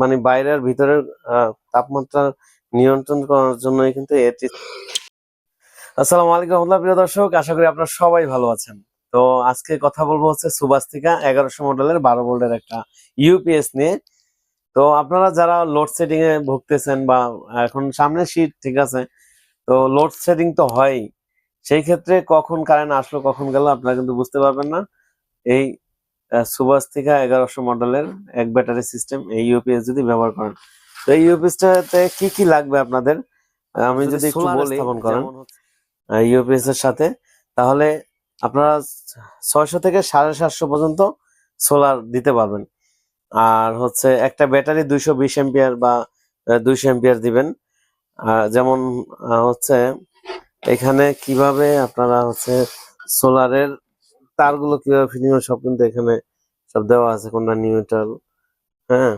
মানে বাইরের ভিতরের তাপমাত্রা নিয়ন্ত্রণ করার জন্যই কিন্তু এটি। আসসালামু আলাইকুম রহমতুল্লাহ, প্রিয় দর্শক, আশা করি আপনারা সবাই ভালো আছেন। তো আজকে কথা বলবো হচ্ছে সুবাস্তিকা 1100 মডেলের 12 ভোল্টের একটা ইউপিএস নিয়ে। তো আপনারা যারা লোডশেডিং এ ভুগতেছেন বা এখন সামনে শীত, ঠিক আছে, তো লোডশেডিং তো হয়ই, সেই ক্ষেত্রে কখন কারেন্ট আসলো কখন গেল আপনারা কিন্তু বুঝতে পারবেন না। এই সুবাস্তিকা 1100 মডেলের এক ব্যাটারি সিস্টেম এই ইউপিএস যদি ব্যবহার করেন, তো এই ইউপিএসটাতে কি কি লাগবে আপনাদের আমি যদি একটু বলি, স্থাপন করেন ইউপিএস এর সাথে, তাহলে আপনারা 600 থেকে 750 পর্যন্ত সোলার দিতে পারবেন। আর হচ্ছে একটা ব্যাটারি 220 এম্পিয়ার বা 200 এম্পিয়ার দিবেন। যেমন হচ্ছে এখানে কিভাবে আপনারা হচ্ছে সোলারের তারগুলো কিভাবে ফিটিং সব কিন্তু এখানে সব দেওয়া আছে, কোনটা নিউট্রাল, হ্যাঁ,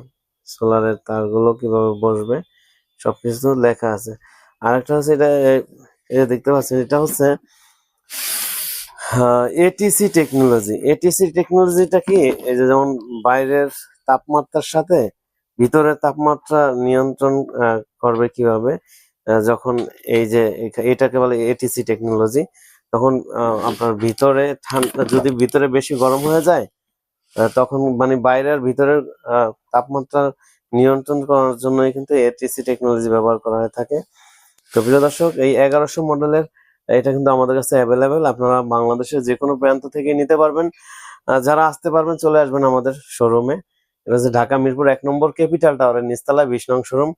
সোলারের তারগুলো কিভাবে বসবে সবকিছু লেখা আছে। আরেকটা হচ্ছে এটা দেখতে পাচ্ছেন, এটা হচ্ছে এটিসি টেকনোলজি। এটিসি টেকনোলজিটা কি, এই যে যেমন বাইরের তাপমাত্রার সাথে ভিতরের তাপমাত্রা নিয়ন্ত্রণ করবে কিভাবে, যখন এই যে এটাকে বলে এটিসি টেকনোলজি, তখন আপনার ভিতরে ঠান্ডা, যদি ভিতরে বেশি গরম হয়ে যায় তখন মানে বাইরের ভিতরের তাপমাত্রা নিয়ন্ত্রণ করার জন্যই কিন্তু এটিসি টেকনোলজি ব্যবহার করা হয়ে থাকে। তো প্রিয় দর্শক, এই 1100 মডেলের এটা কিন্তু আমাদের কাছে অ্যাভেলেবেল, আপনারা বাংলাদেশের যে কোনো প্রান্ত থেকে নিতে পারবেন। যারা আসতে পারবেন চলে আসবেন আমাদের শোরুমে। এটা হচ্ছে ঢাকা মিরপুর 1 নম্বর ক্যাপিটাল টাওয়ারের নিচতলায় 20 নং শোরুম।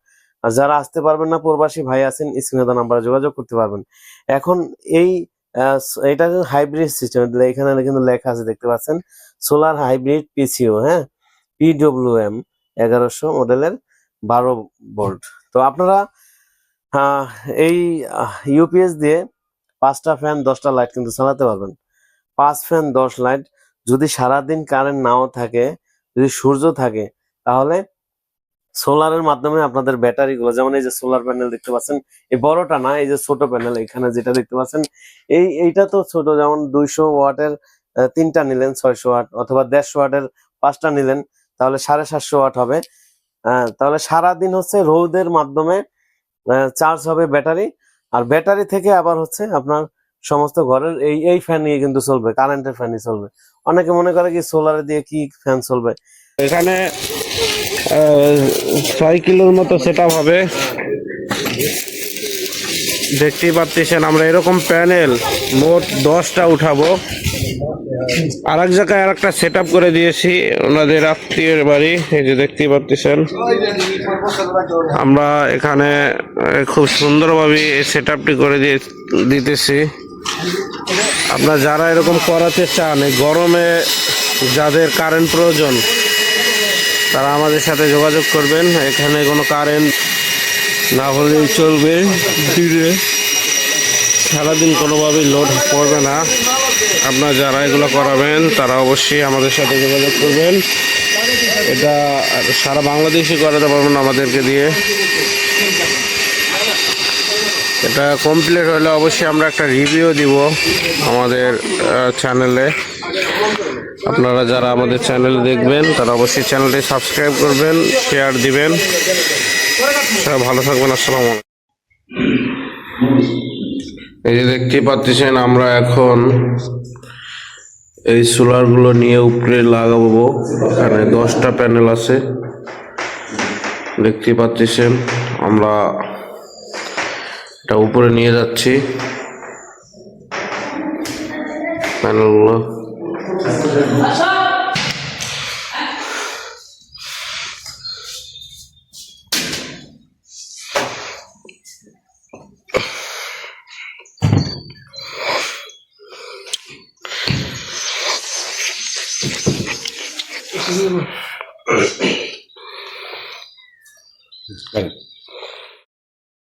আর যারা আসতে পারবেন না, প্রবাসী ভাই আছেন, স্ক্রিনে দেওয়া নাম্বারে যোগাযোগ করতে পারবেন। এখন এটা হাইব্রিড সিস্টেম, এখানে কিন্তু লেখা আছে, দেখতে পাচ্ছেন, সোলার হাইব্রিড পিসিও, হ্যাঁ, পিডব্লিউএম 1100 মডেলের 12 ভোল্ট। তো আপনারা এই ইউপিএস দিয়ে 5টা ফ্যান 10টা লাইট কিন্তু চালাতে পারবেন। 5 ফ্যান 10 লাইট। যদি সারাদিন কারেন্ট নাও থাকে, যদি সূর্য থাকে, তাহলে সোলারের মাধ্যমে আপনাদের ব্যাটারি গুলো, যেমন এই যে সোলার প্যানেল দেখতে পাচ্ছেন, এই বড়টা না, এই যে ছোট প্যানেল এখানে যেটা দেখতে পাচ্ছেন, এইটা তো ছোট, যেমন 200 ওয়াটের 3টা নিলেন 600 ওয়াট, অথবা 150 ওয়াটের 5টা নিলেন, তাহলে 750 ওয়াট হবে। তাহলে সারাদিন হচ্ছে রোদের মাধ্যমে চার্জ হবে ব্যাটারি, আর ব্যাটারি থেকে আবার হচ্ছে আপনার সমস্ত ঘরের এই ফ্যান নিয়ে কিন্তু চলবে, কারেন্টের ফ্যানই চলবে। অনেকে মনে করে কি সোলারে দিয়ে কি ফ্যান চলবে, এখানে 6 কিলোর মতো সেটআপ হবে। দেখতেই পাচ্ছেন আমরা এরকম প্যানেল মোট 10টা উঠাবো। আর এক জায়গায় আর একটা সেট করে দিয়েছি ওনাদের আত্মীয়ের বাড়ি, এই যে দেখতেই পাচ্ছেন। আমরা এখানে খুব সুন্দরভাবে এই সেট করে দিতেছি। আপনারা যারা এরকম করাতে চান, এই গরমে যাদের কারেন্ট প্রয়োজন, তারা আমাদের সাথে যোগাযোগ করবেন। এখানে কোনো কারেন্ট না হলেই চলবে, সারাদিন কোনোভাবেই লোড পড়বে না। আপনারা যারা এগুলো করাবেন তারা অবশ্যই আমাদের সাথে যোগাযোগ করবেন। এটা সারা বাংলাদেশে করাতে পারবেন আমাদেরকে দিয়ে। এটা কমপ্লিট হলে অবশ্যই আমরা একটা রিভিউ দিব আমাদের চ্যানেলে। আপনারা যারা আমাদের চ্যানেল দেখবেন তারা অবশ্যই চ্যানেলটি সাবস্ক্রাইব করবেন, শেয়ার দিবেন। সবাই ভালো থাকবেন, আসসালামু আলাইকুম। এই যে দেখতে পাচ্ছেন, আমরা এখন এই সোলারগুলো নিয়ে উপরে লাগাবো। এখানে 10টা প্যানেল আছে, দেখতে পাচ্ছেন। আমরা এটা উপরে নিয়ে যাচ্ছি প্যানেলগুলো।